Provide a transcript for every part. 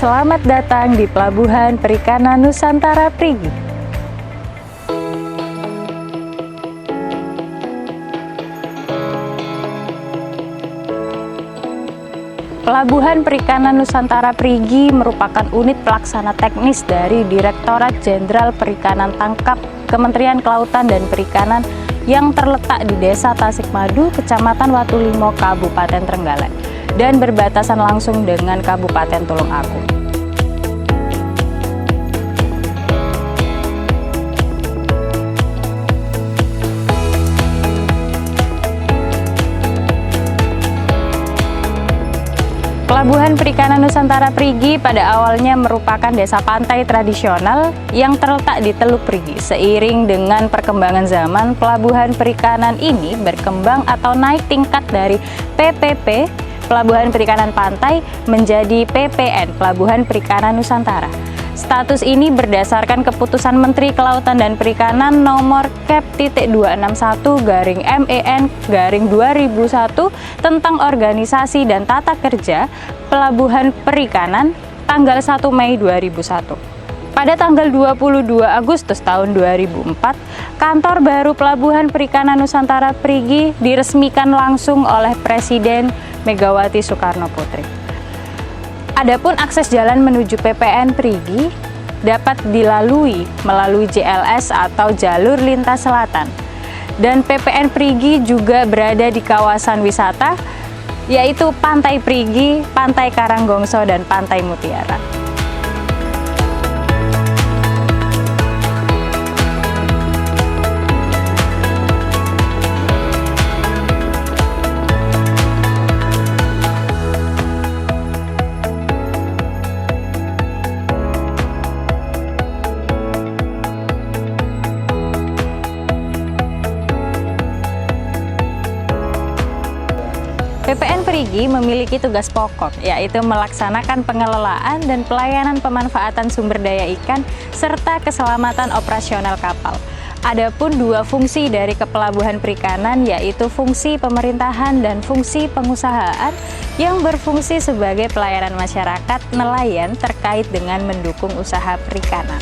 Selamat datang di Pelabuhan Perikanan Nusantara Perigi. Pelabuhan Perikanan Nusantara Perigi merupakan unit pelaksana teknis dari Direktorat Jenderal Perikanan Tangkap Kementerian Kelautan dan Perikanan yang terletak di Desa Tasikmadu, Kecamatan Watulimo, Kabupaten Trenggalek, dan berbatasan langsung dengan Kabupaten Tulungagung. Pelabuhan Perikanan Nusantara Perigi pada awalnya merupakan desa pantai tradisional yang terletak di Teluk Perigi. Seiring dengan perkembangan zaman, pelabuhan perikanan ini berkembang atau naik tingkat dari PPP, Pelabuhan Perikanan Pantai, menjadi PPN, Pelabuhan Perikanan Nusantara. Status ini berdasarkan keputusan Menteri Kelautan dan Perikanan nomor Kep.261-MEN-2001 tentang organisasi dan tata kerja pelabuhan perikanan tanggal 1 Mei 2001. Pada tanggal 22 Agustus tahun 2004, kantor baru Pelabuhan Perikanan Nusantara Perigi diresmikan langsung oleh Presiden Megawati Soekarno Putri. Adapun akses jalan menuju PPN Perigi dapat dilalui melalui JLS atau jalur lintas selatan. Dan PPN Perigi juga berada di kawasan wisata, yaitu Pantai Perigi, Pantai Karanggongso, dan Pantai Mutiara. PPN Perigi memiliki tugas pokok, yaitu melaksanakan pengelolaan dan pelayanan pemanfaatan sumber daya ikan serta keselamatan operasional kapal. Adapun dua fungsi dari Kepelabuhan Perikanan, yaitu fungsi pemerintahan dan fungsi pengusahaan yang berfungsi sebagai pelayanan masyarakat nelayan terkait dengan mendukung usaha perikanan.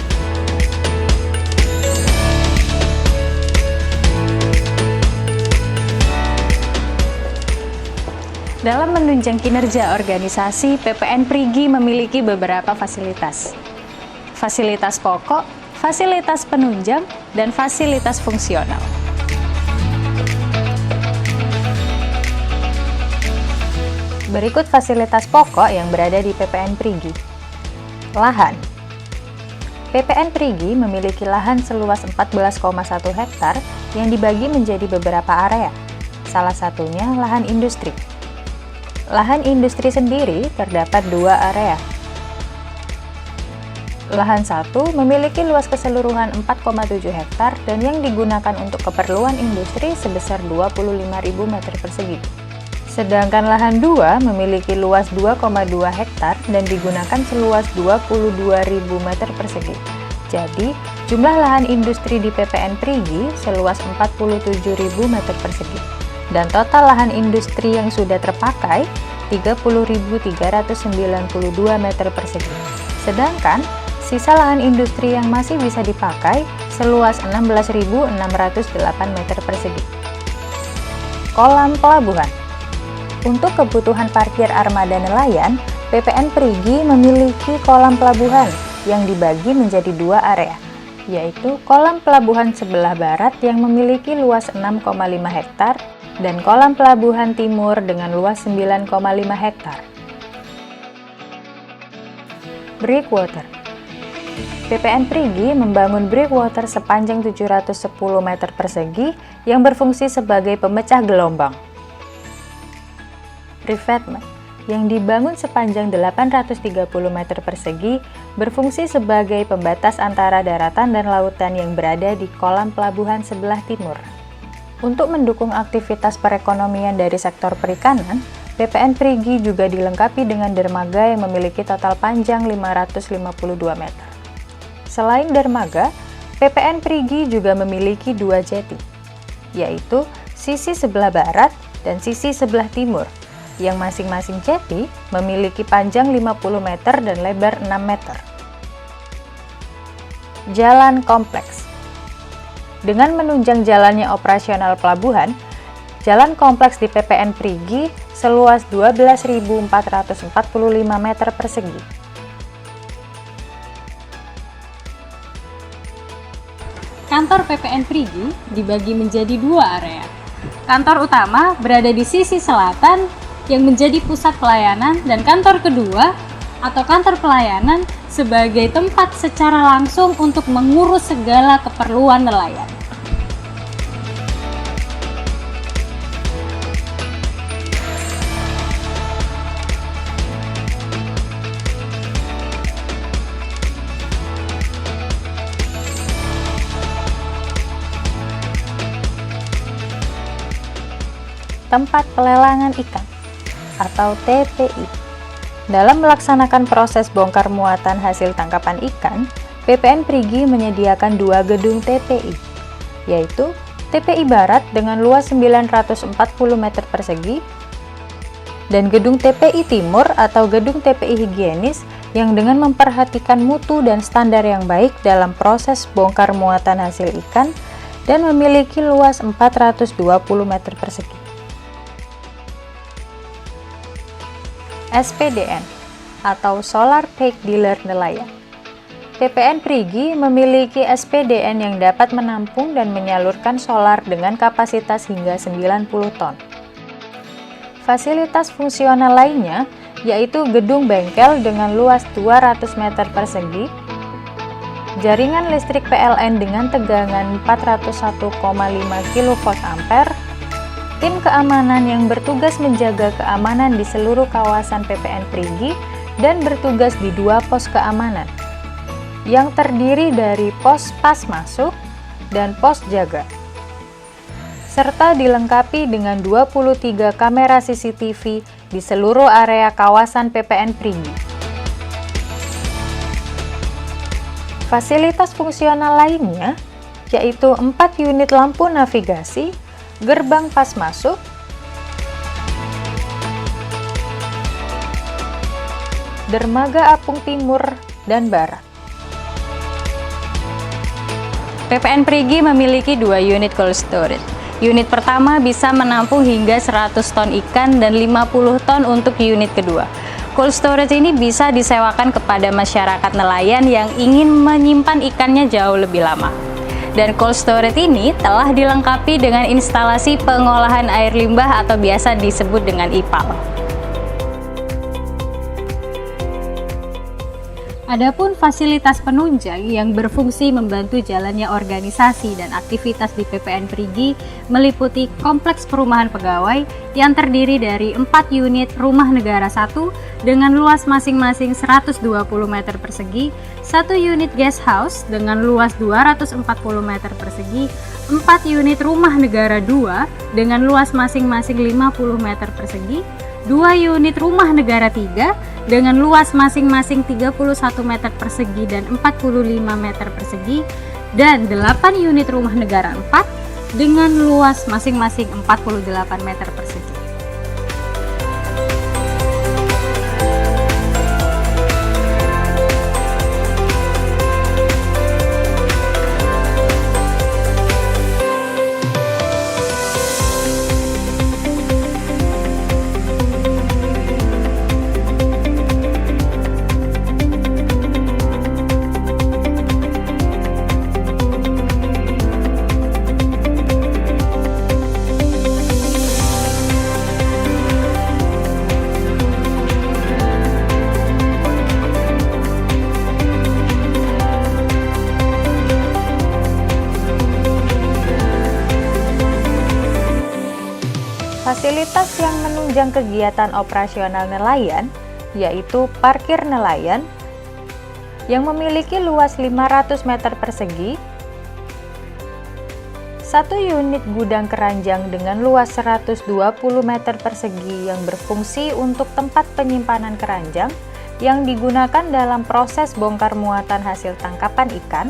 Dalam menunjang kinerja organisasi, PPN Perigi memiliki beberapa fasilitas. Fasilitas pokok, fasilitas penunjang, dan fasilitas fungsional. Berikut fasilitas pokok yang berada di PPN Perigi. Lahan. PPN Perigi memiliki lahan seluas 14,1 hektar yang dibagi menjadi beberapa area. Salah satunya lahan industri. Lahan industri sendiri terdapat dua area. Lahan 1 memiliki luas keseluruhan 4,7 hektar dan yang digunakan untuk keperluan industri sebesar 25.000 meter persegi. Sedangkan lahan 2 memiliki luas 2,2 hektar dan digunakan seluas 22.000 meter persegi. Jadi, jumlah lahan industri di PPN Perigi seluas 47.000 meter persegi. Dan total lahan industri yang sudah terpakai 30.392 meter persegi. Sedangkan sisa lahan industri yang masih bisa dipakai seluas 16.608 meter persegi. Kolam pelabuhan. Untuk kebutuhan parkir armada nelayan, PPN Perigi memiliki kolam pelabuhan yang dibagi menjadi dua area, yaitu kolam pelabuhan sebelah barat yang memiliki luas 6,5 hektar dan kolam pelabuhan timur dengan luas 9,5 hektar. Breakwater. PPN Perigi membangun breakwater sepanjang 710 meter persegi yang berfungsi sebagai pemecah gelombang. Revetment yang dibangun sepanjang 830 meter persegi berfungsi sebagai pembatas antara daratan dan lautan yang berada di kolam pelabuhan sebelah timur. Untuk mendukung aktivitas perekonomian dari sektor perikanan, PPN Perigi juga dilengkapi dengan dermaga yang memiliki total panjang 552 meter. Selain dermaga, PPN Perigi juga memiliki dua jeti, yaitu sisi sebelah barat dan sisi sebelah timur. yang masing-masing jeti memiliki panjang 50 meter dan lebar 6 meter. Jalan kompleks. Dengan menunjang jalannya operasional pelabuhan, jalan kompleks di PPN Perigi seluas 12.445 meter persegi. Kantor PPN Perigi dibagi menjadi dua area. Kantor utama berada di sisi selatan yang menjadi pusat pelayanan, dan kantor kedua atau kantor pelayanan sebagai tempat secara langsung untuk mengurus segala keperluan nelayan. Tempat pelelangan ikan atau TPI. Dalam melaksanakan proses bongkar muatan hasil tangkapan ikan, PPN Perigi menyediakan dua gedung TPI, yaitu TPI Barat dengan luas 940 meter persegi dan gedung TPI Timur atau gedung TPI higienis yang dengan memperhatikan mutu dan standar yang baik dalam proses bongkar muatan hasil ikan dan memiliki luas 420 meter persegi. SPDN atau Solar Pack Dealer Nelayan. PPN Perigi memiliki SPDN yang dapat menampung dan menyalurkan solar dengan kapasitas hingga 90 ton. Fasilitas fungsional lainnya yaitu gedung bengkel dengan luas 200 meter persegi, jaringan listrik PLN dengan tegangan 401,5 kVA, tim keamanan yang bertugas menjaga keamanan di seluruh kawasan PPN Perigi dan bertugas di dua pos keamanan, yang terdiri dari pos pas masuk dan pos jaga, serta dilengkapi dengan 23 kamera CCTV di seluruh area kawasan PPN Perigi. Fasilitas fungsional lainnya yaitu 4 unit lampu navigasi, gerbang pas masuk, dermaga apung timur dan barat. PPN Perigi memiliki dua unit cold storage. Unit pertama bisa menampung hingga 100 ton ikan dan 50 ton untuk unit kedua. Cold storage ini bisa disewakan kepada masyarakat nelayan yang ingin menyimpan ikannya jauh lebih lama. Dan cold storage ini telah dilengkapi dengan instalasi pengolahan air limbah atau biasa disebut dengan IPAL. Adapun fasilitas penunjang yang berfungsi membantu jalannya organisasi dan aktivitas di PPN Perigi meliputi kompleks perumahan pegawai yang terdiri dari 4 unit rumah negara 1 dengan luas masing-masing 120 meter persegi, 1 unit guest house dengan luas 240 meter persegi, 4 unit rumah negara 2 dengan luas masing-masing 50 meter persegi, 2 unit rumah negara 3 dengan luas masing-masing 31 meter persegi dan 45 meter persegi, dan 8 unit rumah negara 4 dengan luas masing-masing 48 meter persegi. Fasilitas yang menunjang kegiatan operasional nelayan yaitu parkir nelayan yang memiliki luas 500 meter persegi, 1 unit gudang keranjang dengan luas 120 meter persegi yang berfungsi untuk tempat penyimpanan keranjang yang digunakan dalam proses bongkar muatan hasil tangkapan ikan,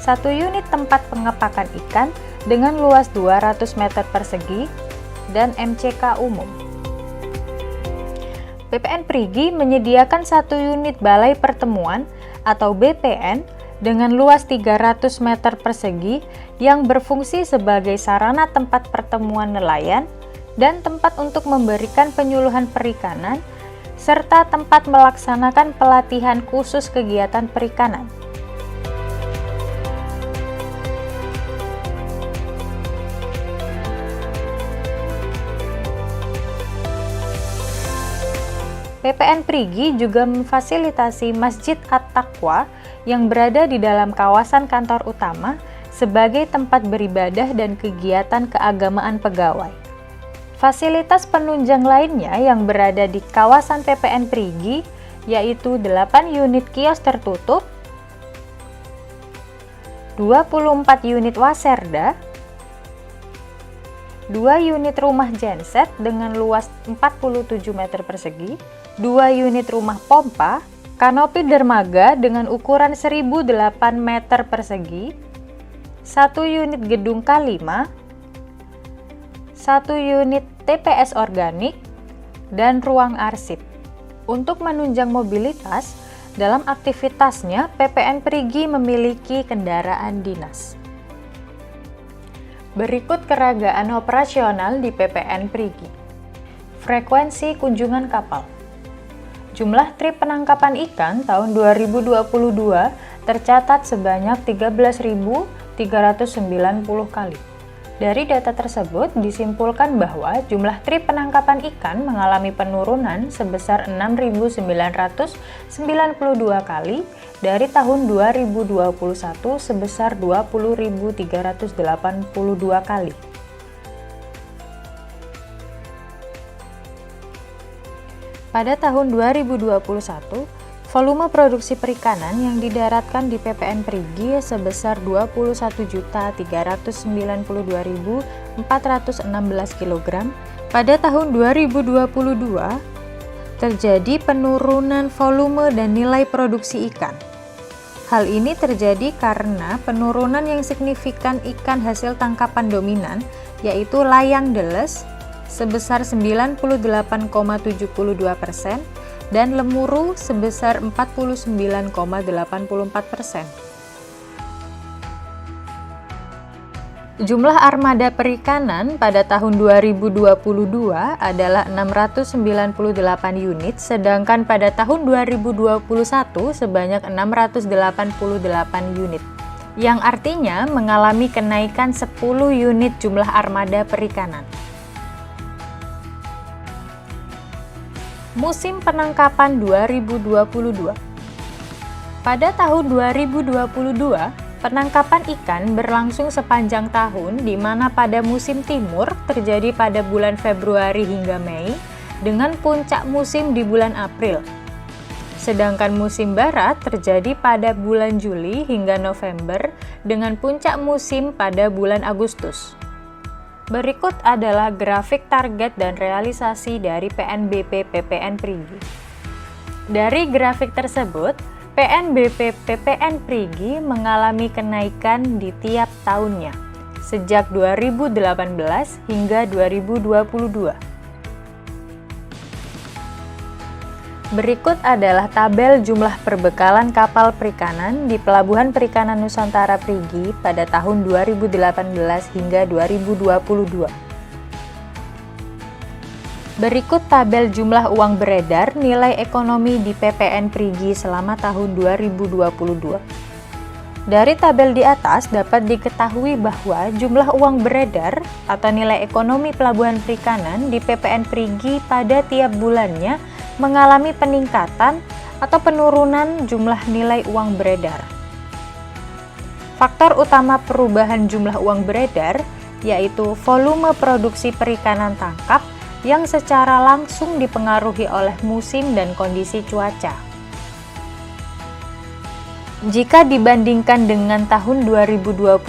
1 unit tempat pengepakan ikan dengan luas 200 meter persegi, dan MCK umum. PPN Perigi menyediakan 1 unit balai pertemuan atau BPN dengan luas 300 meter persegi yang berfungsi sebagai sarana tempat pertemuan nelayan dan tempat untuk memberikan penyuluhan perikanan, serta tempat melaksanakan pelatihan khusus kegiatan perikanan. PPN Perigi juga memfasilitasi Masjid At-Taqwa yang berada di dalam kawasan kantor utama sebagai tempat beribadah dan kegiatan keagamaan pegawai. Fasilitas penunjang lainnya yang berada di kawasan PPN Perigi yaitu 8 unit kios tertutup, 24 unit waserda, 2 unit rumah genset dengan luas 47 meter persegi, 2 unit rumah pompa, kanopi dermaga dengan ukuran 1008 meter persegi, 1 unit gedung K5, 1 unit TPS organik, dan ruang arsip. Untuk menunjang mobilitas, dalam aktivitasnya PPN Perigi memiliki kendaraan dinas. Berikut keragaan operasional di PPN Perigi. Frekuensi kunjungan kapal. Jumlah trip penangkapan ikan tahun 2022 tercatat sebanyak 13.390 kali. Dari data tersebut disimpulkan bahwa jumlah trip penangkapan ikan mengalami penurunan sebesar 6.992 kali dari tahun 2021 sebesar 20.382 kali. Pada tahun 2021, volume produksi perikanan yang didaratkan di PPN Perigi sebesar 21.392.416 kg. Pada tahun 2022, terjadi penurunan volume dan nilai produksi ikan. Hal ini terjadi karena penurunan yang signifikan ikan hasil tangkapan dominan, yaitu layang deles, sebesar 98,72% dan lemuru sebesar 49,84%. Jumlah armada perikanan pada tahun 2022 adalah 698 unit, sedangkan pada tahun 2021 sebanyak 688 unit, yang artinya mengalami kenaikan 10 unit jumlah armada perikanan. Musim penangkapan 2022. Pada tahun 2022, penangkapan ikan berlangsung sepanjang tahun, di mana pada musim timur terjadi pada bulan Februari hingga Mei, dengan puncak musim di bulan April. Sedangkan musim barat terjadi pada bulan Juli hingga November, dengan puncak musim pada bulan Agustus. Berikut adalah grafik target dan realisasi dari PNBP PPN Perigi. Dari grafik tersebut, PNBP PPN Perigi mengalami kenaikan di tiap tahunnya, sejak 2018 hingga 2022. Berikut adalah tabel jumlah perbekalan kapal perikanan di Pelabuhan Perikanan Nusantara Perigi pada tahun 2018 hingga 2022. Berikut tabel jumlah uang beredar nilai ekonomi di PPN Perigi selama tahun 2022. Dari tabel di atas dapat diketahui bahwa jumlah uang beredar atau nilai ekonomi pelabuhan perikanan di PPN Perigi pada tiap bulannya mengalami peningkatan atau penurunan jumlah nilai uang beredar. Faktor utama perubahan jumlah uang beredar yaitu volume produksi perikanan tangkap yang secara langsung dipengaruhi oleh musim dan kondisi cuaca. Jika dibandingkan dengan tahun 2021,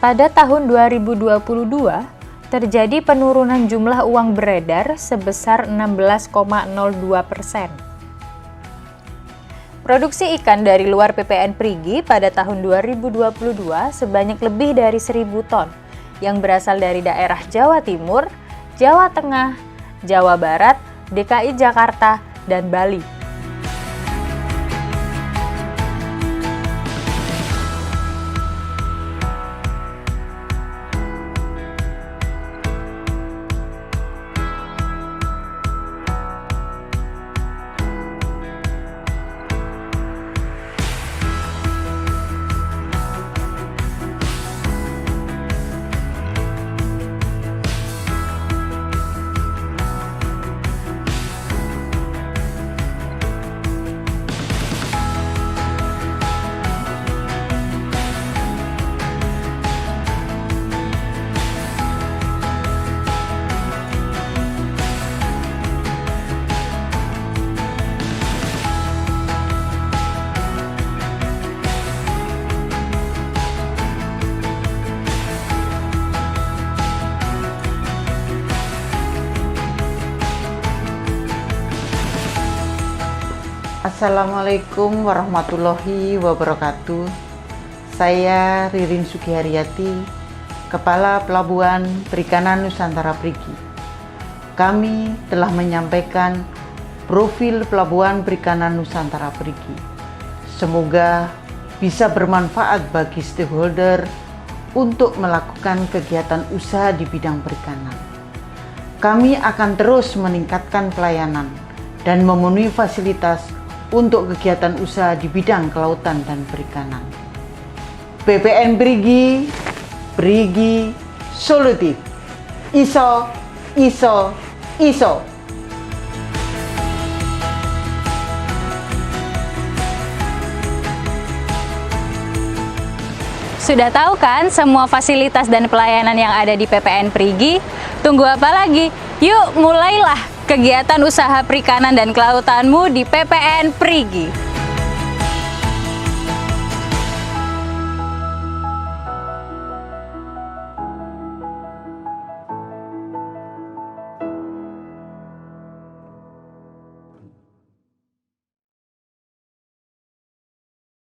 pada tahun 2022 terjadi penurunan jumlah uang beredar sebesar 16,02%. Produksi ikan dari luar PPN Perigi pada tahun 2022 sebanyak lebih dari 1.000 ton, yang berasal dari daerah Jawa Timur, Jawa Tengah, Jawa Barat, DKI Jakarta, dan Bali. Assalamualaikum warahmatullahi wabarakatuh. Saya Ririn Sugiharyati, Kepala Pelabuhan Perikanan Nusantara Perigi. Kami telah menyampaikan profil Pelabuhan Perikanan Nusantara Perigi. Semoga bisa bermanfaat bagi stakeholder untuk melakukan kegiatan usaha di bidang perikanan. Kami akan terus meningkatkan pelayanan dan memenuhi fasilitas untuk kegiatan usaha di bidang kelautan dan perikanan. PPN Perigi, Perigi Solutif. ISO, ISO, ISO. Sudah tahu kan semua fasilitas dan pelayanan yang ada di PPN Perigi? Tunggu apa lagi? Yuk mulailah kegiatan usaha perikanan dan kelautanmu di PPN Perigi.